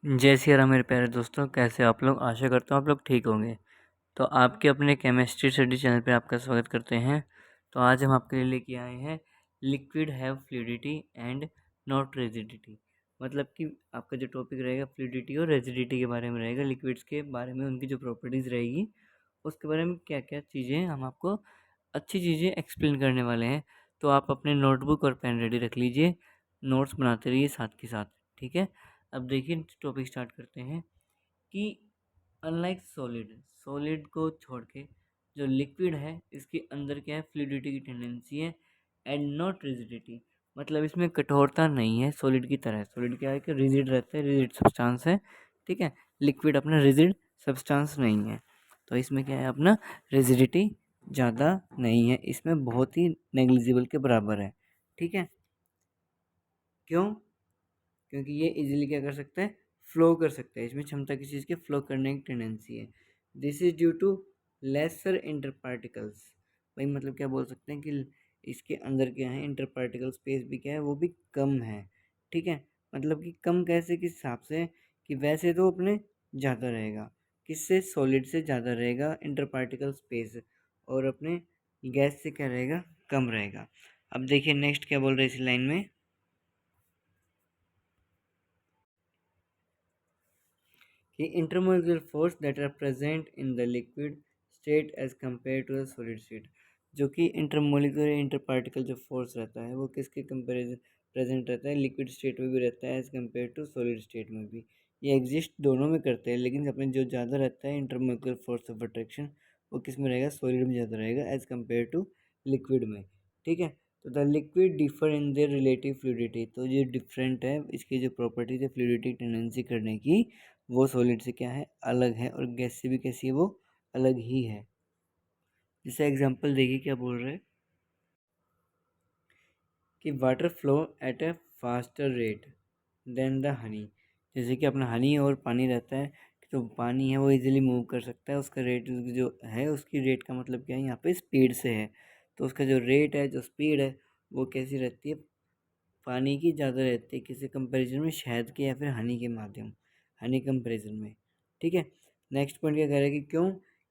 जय सिया राम मेरे प्यारे दोस्तों, कैसे आप लोग। आशा करता हूँ आप लोग ठीक होंगे। तो आपके अपने केमिस्ट्री स्टडी चैनल पे आपका स्वागत करते हैं। तो आज हम आपके लिए लेके आए हैं liquid have fluidity and not rigidity. मतलब कि आपका जो टॉपिक रहेगा फ्लूइडिटी और रेजिडिटी के बारे में रहेगा। लिक्विड्स के बारे में उनकी जो प्रॉपर्टीज़ रहेगी उसके बारे में क्या क्या चीज़ें हम आपको अच्छी चीज़ें एक्सप्लेन करने वाले हैं। तो आप अपने नोटबुक और पेन रेडी रख लीजिए, नोट्स बनाते रहिए साथ के साथ। ठीक है, अब देखिए टॉपिक स्टार्ट करते हैं कि अनलाइक सॉलिड सॉलिड को छोड़ के जो लिक्विड है इसके अंदर क्या है, फ्लूइडिटी की टेंडेंसी है एंड नॉट रिजिडिटी। मतलब इसमें कठोरता नहीं है सॉलिड की तरह। सॉलिड क्या है कि रिजिड रहता है, रिजिड सब्सटेंस है। ठीक है, लिक्विड अपना रिजिड सब्सटेंस नहीं है। तो इसमें क्या है, अपना रिजिडिटी ज़्यादा नहीं है, इसमें बहुत ही नेग्लिजिबल के बराबर है। ठीक है, क्यों? क्योंकि ये इजीली क्या कर सकता है, फ्लो कर सकता है। इसमें क्षमता किसी चीज़ के फ्लो करने की टेंडेंसी है। This is due to lesser inter particles. भाई मतलब क्या बोल सकते हैं कि इसके अंदर क्या है, इंटर पार्टिकल स्पेस भी क्या है, वो भी कम है। ठीक है, मतलब कि कम कैसे, किस हिसाब से कि वैसे तो अपने ज़्यादा रहेगा, किससे, सॉलिड से ज़्यादा रहेगा इंटर पार्टिकल स्पेस, और अपने गैस से क्या रहेगा, कम रहेगा। अब देखिए नेक्स्ट क्या बोल रहे हैं इसी लाइन में कि intermolecular force that are present in the liquid state as compare to the solid state. जो कि इंटरमोलिकुलर इंटर पार्टिकल जो फोर्स रहता है वो किसके कंपेरिजन प्रेजेंट रहता है, लिक्विड स्टेट में भी रहता है as compare to solid state में भी। ये एग्जिस्ट दोनों में करते हैं, लेकिन अपने जो ज़्यादा रहता है इंटरमोलिकुलर फोर्स ऑफ अट्रैक्शन वो किस में रहेगा, सॉलिड में ज़्यादा रहेगा एज कम्पेयर टू लिक्विड में। ठीक है, तो the liquid differ in their relative fluidity. तो ये डिफरेंट है, इसकी जो प्रॉपर्टीज है फ्लूइडिटी टेंडेंसी करने की, वो सॉलिड से क्या है, अलग है, और गैस से भी कैसी है, वो अलग ही है। जैसे एग्जांपल देखिए क्या बोल रहे हैं कि water flow at a faster rate than the honey. जैसे कि अपना हनी और पानी रहता है, तो पानी है वो इजीली मूव कर सकता है, उसका रेट जो है, उसकी रेट का मतलब क्या है, यहाँ पे स्पीड से है। तो उसका जो रेट है, जो स्पीड है, वो कैसी रहती है, पानी की ज़्यादा रहती है किसी कंपैरिजन में, शहद के या फिर हनी के माध्यम, हनी कंपैरिजन में। ठीक है, नेक्स्ट पॉइंट क्या कह रहा है कि क्यों,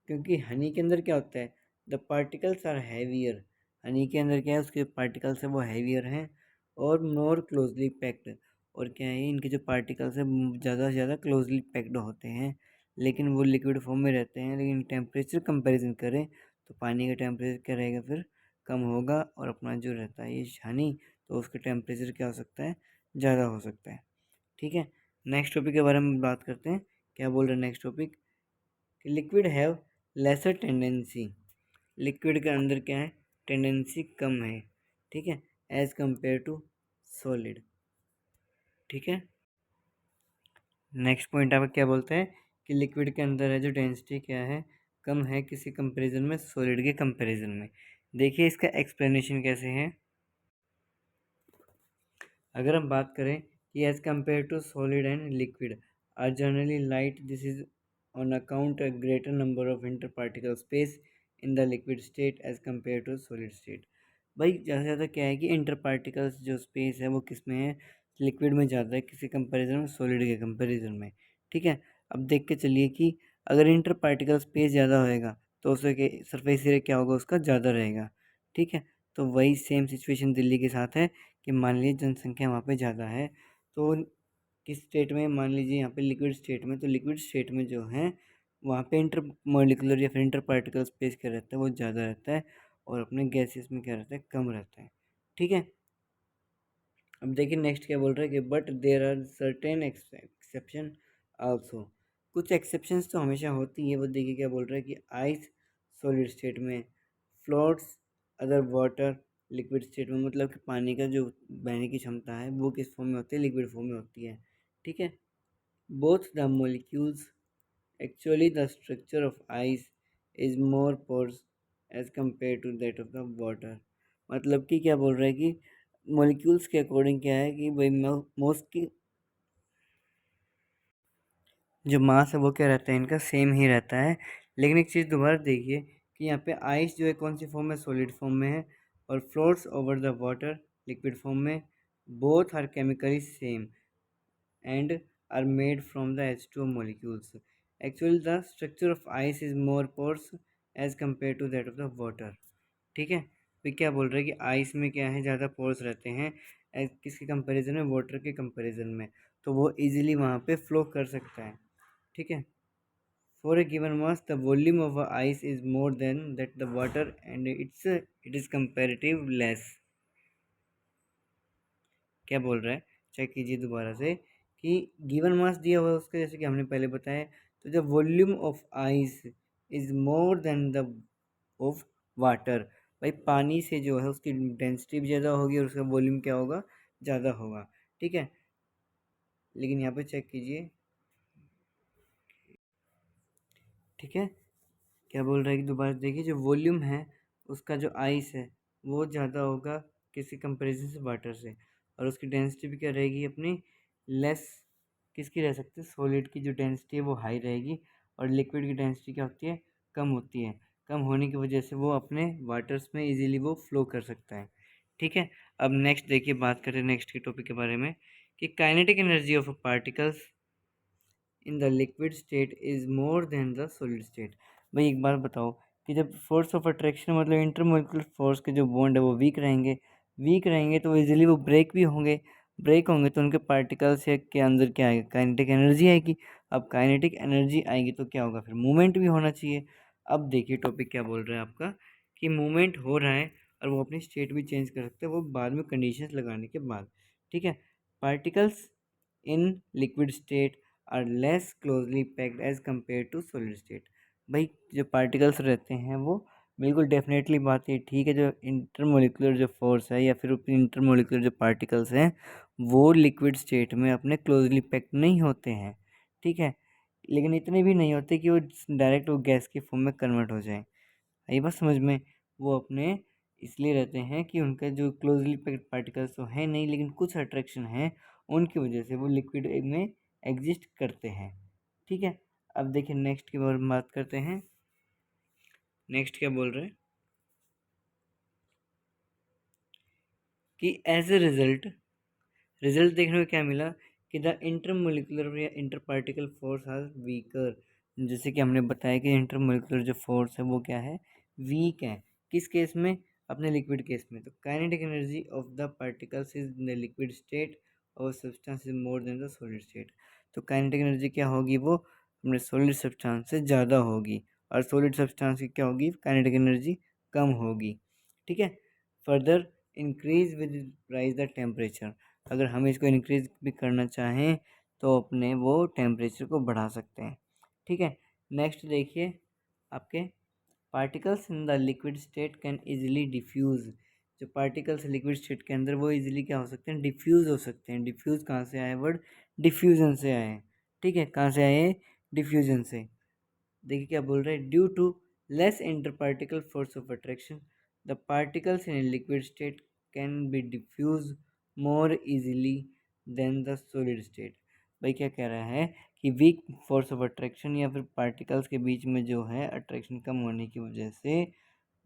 क्योंकि हनी के अंदर क्या होता है, the particles are heavier. Honey के अंदर क्या है, उसके पार्टिकल्स है वो हैवियर हैं और मोर क्लोजली पैक्ड। और क्या है, इनके जो पार्टिकल्स है ज़्यादा से ज़्यादा क्लोजली पैक्ड होते हैं, लेकिन वो लिक्विड फॉर्म में रहते हैं। लेकिन टेम्परेचर कंपेरिजन करें तो पानी का टेम्परेचर क्या रहेगा, फिर कम होगा, और अपना जो रहता है ये हनी, तो उसका टेम्परेचर क्या हो सकता है, ज़्यादा हो सकता है। ठीक है, नेक्स्ट टॉपिक के बारे में बात करते हैं। क्या बोल रहे हैं नेक्स्ट टॉपिक कि liquid have laser tendency. Liquid के अंदर क्या है, टेंडेंसी कम है। ठीक है, एज कंपेयर टू सॉलिड। ठीक है, नेक्स्ट पॉइंट आप क्या बोलते हैं कि लिक्विड के अंदर है जो डेंसिटी क्या है, कम है किसी कंपैरिजन में, सॉलिड के कंपैरिजन में। देखिए इसका एक्सप्लेनेशन कैसे है। अगर हम बात करें कि as compare to solid and liquid are generally light, this is on account a greater number of inter particle space in the liquid state as compare to solid state. भाई ज़्यादा से ज़्यादा क्या है कि इंटर पार्टिकल्स जो space है वो किस में है, लिक्विड में ज़्यादा है किसी कंपैरिजन में, सॉलिड के कंपैरिजन में। ठीक है, अब देख के चलिए कि अगर इंटर पार्टिकल स्पेस ज़्यादा होएगा तो उसके सरफेस एरिया क्या होगा, उसका ज़्यादा रहेगा। ठीक है, तो वही सेम सिचुएशन दिल्ली के साथ है कि मान लीजिए जनसंख्या वहाँ पे ज़्यादा है, तो किस स्टेट में, मान लीजिए यहाँ पे लिक्विड स्टेट में, तो लिक्विड स्टेट में जो है वहाँ पे इंटर मॉलिकुलर या फिर इंटर पार्टिकल स्पेस क्या रहता है, वो ज़्यादा रहता है, और अपने गैसेस में क्या रहता है, कम रहता है। ठीक है, अब देखिए नेक्स्ट क्या बोल रहा है कि but there are certain exception also. कुछ एक्सेप्शंस तो हमेशा होती है। वो देखिए क्या बोल रहा है कि आइस सॉलिड स्टेट में, floats other water liquid state में। मतलब कि पानी का जो बहने की क्षमता है वो किस फॉर्म में होती है, लिक्विड फॉर्म में होती है। ठीक है, both the molecules actually the structure of ice is more porous as compare to that of the water. मतलब कि क्या बोल रहा है कि मॉलिक्यूल्स के अकॉर्डिंग क्या है कि भाई मोस्ट की जो मास है वो क्या रहता है, इनका सेम ही रहता है। लेकिन एक चीज़ दोबारा देखिए कि यहाँ पे आइस जो है कौन सी फॉर्म में, सॉलिड फॉर्म में है, और floats over the water liquid form में। Both are chemically same and are made from the H2O molecules. Actually, the structure of ice is more porous as compared to that of the water. ठीक है, तो क्या बोल रहे हैं कि ice में क्या है, ज़्यादा पोर्स रहते हैं किसके कंपैरिजन में, वाटर के कंपैरिजन में, तो वो इजीली वहाँ पे फ्लो कर सकता है। ठीक है, for a given mass the volume of ice is more then that the water and it is comparative less. क्या बोल रहा है, चेक कीजिए दोबारा से कि गिवन मास दिया हुआ है उसका, जैसे कि हमने पहले बताया, तो जब volume of ice is more than the of water, भाई पानी से जो है उसकी डेंसिटी भी ज़्यादा होगी और उसका वॉल्यूम क्या होगा, ज़्यादा होगा। ठीक है, लेकिन यहाँ पे चेक कीजिए, ठीक है, क्या बोल रहा है कि दोबारा देखिए, जो वॉल्यूम है उसका, जो आइस है वो ज़्यादा होगा किसी कंपैरिजन से वाटर से, और उसकी डेंसिटी भी क्या रहेगी अपनी, लेस। किसकी रह सकती है, सॉलिड की जो डेंसिटी है वो हाई रहेगी, और लिक्विड की डेंसिटी क्या होती है, कम होती है। कम होने की वजह से वो अपने वाटर्स में इजीली वो फ्लो कर सकता है। ठीक है, अब नेक्स्ट देखिए, बात करें नेक्स्ट के टॉपिक के बारे में कि kinetic energy of particles in the liquid state is more than the solid state. भाई एक बात बताओ कि जब फोर्स ऑफ अट्रैक्शन मतलब इंटरमोलिकुलर फोर्स के जो बॉन्ड है वो वीक रहेंगे तो इजीली वो ब्रेक होंगे तो उनके पार्टिकल्स के अंदर क्या आएगा, काइनेटिक एनर्जी आएगी। अब काइनेटिक एनर्जी आएगी तो क्या होगा, फिर मूवमेंट भी होना चाहिए। अब देखिए टॉपिक क्या बोल रहा है आपका कि मूवमेंट हो रहा है और वो अपनी स्टेट भी चेंज कर सकते हैं, वो बाद में कंडीशंस लगाने के बाद। ठीक है, particles in liquid state are less closely packed as compare to solid state. भाई जो पार्टिकल्स रहते हैं वो बिल्कुल डेफिनेटली बात है, ठीक है, जो इंटरमोलिकुलर जो फोर्स है या फिर इंटरमोलिकुलर जो पार्टिकल्स हैं वो लिक्विड स्टेट में अपने क्लोजली पैक्ड नहीं होते हैं। ठीक है, लेकिन इतने भी नहीं होते कि वो डायरेक्ट वो गैस की फॉर्म में कन्वर्ट हो जाए। आई बात समझ में, वो अपने इसलिए रहते हैं कि उनका जो क्लोजली पैक्ड पार्टिकल्स तो है नहीं, लेकिन कुछ अट्रैक्शन है उनकी वजह से वो लिक्विड में एग्जिस्ट करते हैं। ठीक है, अब देखिए नेक्स्ट की बारे में बात करते हैं। नेक्स्ट क्या बोल रहे हैं कि एज ए रिजल्ट देखने को क्या मिला कि द इंटरमोलिकुलर या inter particle force are weaker. जैसे कि हमने बताया कि इंटरमोलिकुलर जो फोर्स है वो क्या है, वीक है। किस केस में, अपने लिक्विड केस में। तो kinetic energy of the particles is in the liquid state और substance is more than the solid state. तो काइनेटिक एनर्जी क्या होगी, वो अपने सॉलिड सब्सटेंस से ज़्यादा होगी, और सॉलिड सब्सटेंस की क्या होगी, काइनेटिक एनर्जी कम होगी। ठीक है, further increase with rise the temperature. अगर हम इसको इंक्रीज भी करना चाहें तो अपने वो टेम्परेचर को बढ़ा सकते हैं। ठीक है, नेक्स्ट देखिए आपके particles in the liquid state can easily diffuse. जो पार्टिकल्स लिक्विड स्टेट के अंदर वो इजीली क्या हो सकते हैं, डिफ्यूज़ हो सकते हैं। डिफ्यूज़ कहाँ से आए, वर्ड डिफ्यूजन से आए हैं। ठीक है, कहाँ से आए हैं, डिफ्यूजन से। देखिए क्या बोल रहे हैं, due to less interparticle force of attraction the particles in a liquid state can be diffuse more easily than the solid state. भाई क्या कह रहा है कि वीक फोर्स ऑफ अट्रैक्शन या फिर पार्टिकल्स के बीच में जो है अट्रैक्शन कम होने की वजह से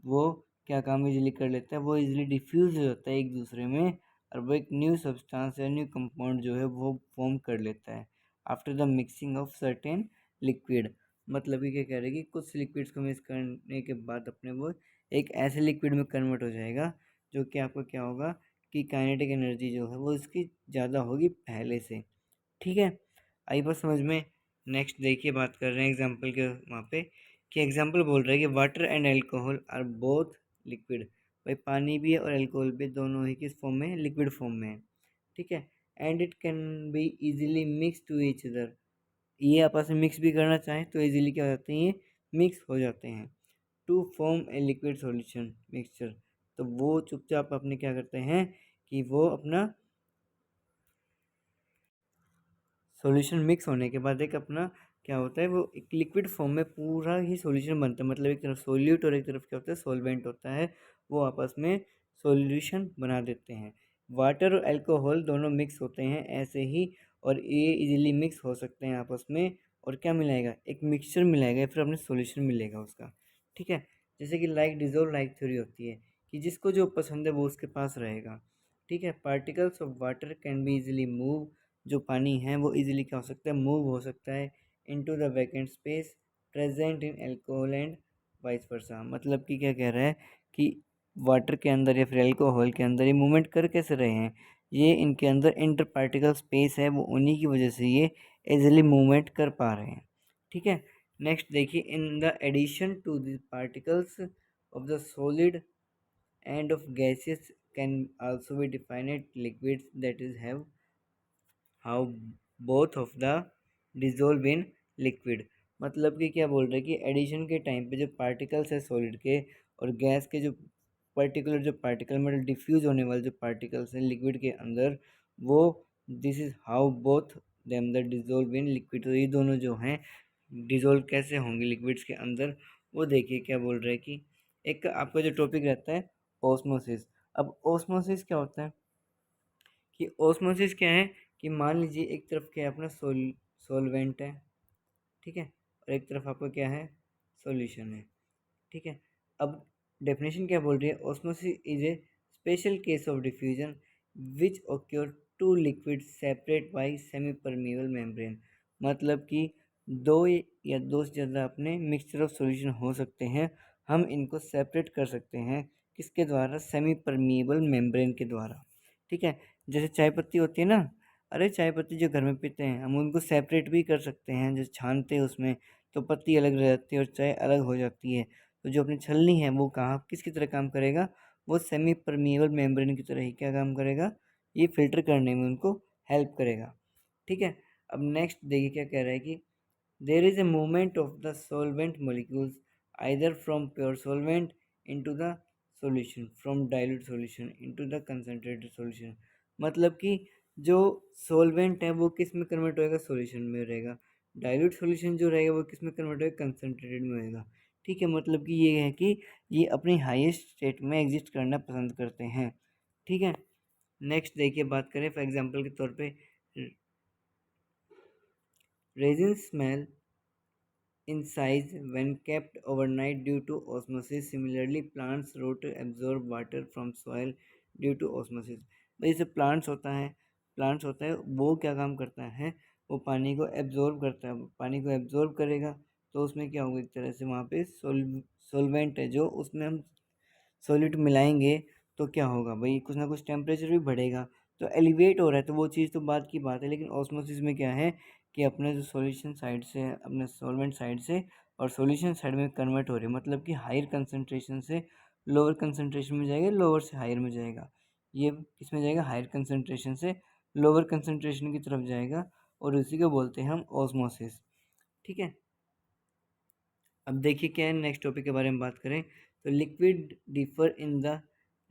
वो क्या काम इजीली कर लेता है, वो इजीली डिफ्यूज हो जाता है एक दूसरे में, और वो एक न्यू सब्सटेंस या न्यू कंपाउंड जो है वो फॉर्म कर लेता है after the mixing of certain liquid. मतलब ये क्या कह रहे हैं कि कुछ लिक्विड्स को मिक्स करने के बाद अपने वो एक ऐसे लिक्विड में कन्वर्ट हो जाएगा जो कि आपको क्या होगा कि काइनेटिक एनर्जी जो है वो इसकी ज़्यादा होगी पहले से। ठीक है, आई बात समझ में। नेक्स्ट देखिए, बात कर रहे हैं एग्जाम्पल के वहाँ पे कि एग्जाम्पल बोल रहा है कि water and alcohol are both liquid. भाई पानी भी है और एल्कोहल भी, दोनों ही किस फॉर्म में है, लिक्विड फॉर्म में है। ठीक है, and it can be easily mix to each other. ये आपस में मिक्स भी करना चाहें तो इजीली क्या हो जाते हैं, ये मिक्स हो जाते हैं to form a liquid solution mixture. तो वो चुपचाप अपने क्या करते हैं कि वो अपना सॉल्यूशन मिक्स होने के बाद एक अपना क्या होता है, वो एक लिक्विड फॉर्म में पूरा ही सॉल्यूशन बनता है। मतलब एक तरफ सोल्यूट और एक तरफ क्या होता है, सॉल्वेंट होता है। वो आपस में सॉल्यूशन बना देते हैं। वाटर और अल्कोहल दोनों मिक्स होते हैं ऐसे ही, और ये इजीली मिक्स हो सकते हैं आपस में, और क्या मिलाएगा, एक मिक्सचर मिलाएगा या फिर अपने सॉल्यूशन मिलेगा उसका। ठीक है, जैसे कि लाइक डिजोल्व लाइक थ्योरी होती है कि जिसको जो पसंद है वो उसके पास रहेगा। ठीक है, particles of water can be easily move. जो पानी है वो इजीली क्या हो सकता है, मूव हो सकता है into the vacant space present in alcohol and vice versa. मतलब कि क्या कह रहा है कि वाटर के अंदर या फिर अल्कोहल के अंदर ये मूवमेंट कर कैसे रहे हैं, ये इनके अंदर इंटर पार्टिकल स्पेस है, वो उन्हीं की वजह से ये इजीली मूवमेंट कर पा रहे हैं। ठीक है, नेक्स्ट देखिए, in the addition to the particles of the solid and of gases can also be defined liquids that is have how both of the dissolve in liquid. मतलब कि क्या बोल रहे हैं कि एडिशन के टाइम पे जो पार्टिकल्स है सॉलिड के और गैस के, जो पर्टिकुलर जो पार्टिकल मतलब डिफ्यूज होने वाले जो पार्टिकल्स हैं लिक्विड के अंदर, वो this is how both them the dissolve in liquid. तो ये दोनों जो हैं डिजोल्व कैसे होंगे लिक्विड्स के अंदर, वो देखिए क्या बोल रहे हैं कि एक आपका जो टॉपिक रहता है ओस्मोसिस। अब ओस्मोसिस क्या होता है कि ओस्मोसिस क्या है कि मान लीजिए एक तरफ क्या है अपना सोलवेंट है, ठीक है, और एक तरफ आपका क्या है, सॉल्यूशन है। ठीक है, अब डेफिनेशन क्या बोल रही है, osmosis is a special case of diffusion which occur to liquid separate by semi permeable membrane. मतलब कि या दो से ज़्यादा अपने मिक्सचर ऑफ सॉल्यूशन हो सकते हैं, हम इनको सेपरेट कर सकते हैं किसके द्वारा, सेमी परमिएबल मेम्ब्रेन के द्वारा। ठीक है, जैसे चाय पत्ती होती है ना, अरे चाय पत्ती जो घर में पीते हैं हम उनको सेपरेट भी कर सकते हैं, जैसे छानते हैं उसमें तो पत्ती अलग रह जाती है और चाय अलग हो जाती है। तो जो अपनी छलनी है वो कहाँ किसकी तरह काम करेगा, वो सेमी परमिएबल मेम्ब्रेन की तरह ही क्या काम करेगा, ये फिल्टर करने में उनको हेल्प करेगा। ठीक है, अब नेक्स्ट देखिए क्या कह रहा है कि there is a movement of the solvent molecules either from pure solvent into the solution, from dilute solution into the concentrated solution. मतलब कि जो सॉल्वेंट है वो किस में कन्वर्ट होएगा, सॉल्यूशन में रहेगा। डाइल्यूट सॉल्यूशन जो रहेगा वो किस में कन्वर्ट होएगा, कंसनट्रेटेड में होएगा। ठीक है, मतलब कि ये है कि ये अपनी हाईएस्ट स्टेट में एग्जिस्ट करना पसंद करते हैं। ठीक है, नेक्स्ट देखिए बात करें फॉर एग्जांपल के तौर पे resin smell in size when kept overnight due to osmosis. Similarly, plants root absorb water from soil due to osmosis. भाई जैसे प्लांट्स होता है वो क्या काम करता है, वो पानी को एब्जॉर्ब करता है, पानी को एब्जॉर्ब करेगा तो उसमें क्या होगा, एक तरह से वहाँ पे सोलवेंट है जो उसमें हम सॉलिड मिलाएंगे तो क्या होगा भाई, कुछ ना कुछ टेम्परेचर भी बढ़ेगा, तो एलिवेट हो रहा है, तो वो चीज़ तो बात की बात है। लेकिन ऑस्मोसिस में क्या है कि अपने जो सॉल्यूशन साइड से अपने सॉल्वेंट साइड से और सॉल्यूशन साइड में कन्वर्ट हो रही है, मतलब कि हायर कंसनट्रेशन से लोअर कंसनट्रेशन में जाएगा, लोअर से हायर में जाएगा, ये किस में जाएगा, हायर कंसनट्रेशन से लोअर कंसनट्रेशन की तरफ जाएगा, और उसी को बोलते हैं हम ऑस्मोसिस। ठीक है, अब देखिए क्या है, नेक्स्ट टॉपिक के बारे में बात करें तो liquid differ in the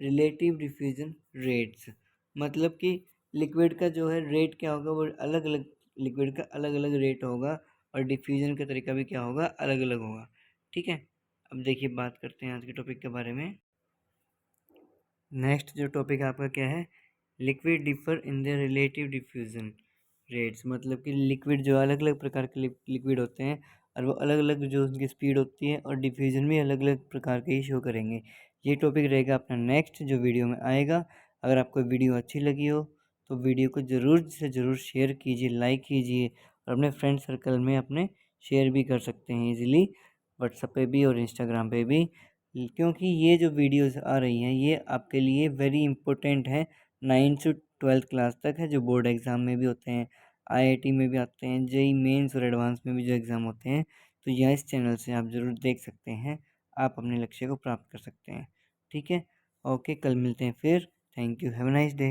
relative diffusion rates. मतलब कि लिक्विड का जो है रेट क्या होगा, वो अलग अलग, लिक्विड का अलग अलग रेट होगा और डिफ्यूजन का तरीका भी क्या होगा, अलग अलग होगा। ठीक है, अब देखिए बात करते हैं आज के टॉपिक के बारे में। नेक्स्ट जो टॉपिक आपका क्या है, liquid differ in the relative diffusion rates. मतलब कि लिक्विड जो अलग अलग प्रकार के लिक्विड होते हैं और वो अलग अलग जो उनकी स्पीड होती है और डिफ्यूजन भी अलग अलग प्रकार के ही शो करेंगे। ये टॉपिक रहेगा अपना नेक्स्ट जो वीडियो में आएगा। अगर आपको वीडियो अच्छी लगी हो तो वीडियो को ज़रूर से ज़रूर शेयर कीजिए, लाइक कीजिए, और अपने फ्रेंड सर्कल में अपने शेयर भी कर सकते हैं इजीली, व्हाट्सएप पे भी और इंस्टाग्राम पे भी। क्योंकि ये जो वीडियोस आ रही हैं ये आपके लिए वेरी इंपॉर्टेंट है, 9th से 12th क्लास तक है, जो बोर्ड एग्ज़ाम में भी होते हैं, आईआईटी में भी आते हैं, जेई मेंस और एडवांस में भी जो एग्ज़ाम होते हैं, तो यह इस चैनल से आप ज़रूर देख सकते हैं, आप अपने लक्ष्य को प्राप्त कर सकते हैं। ठीक है, ओके, कल मिलते हैं फिर। Thank you, have a nice day.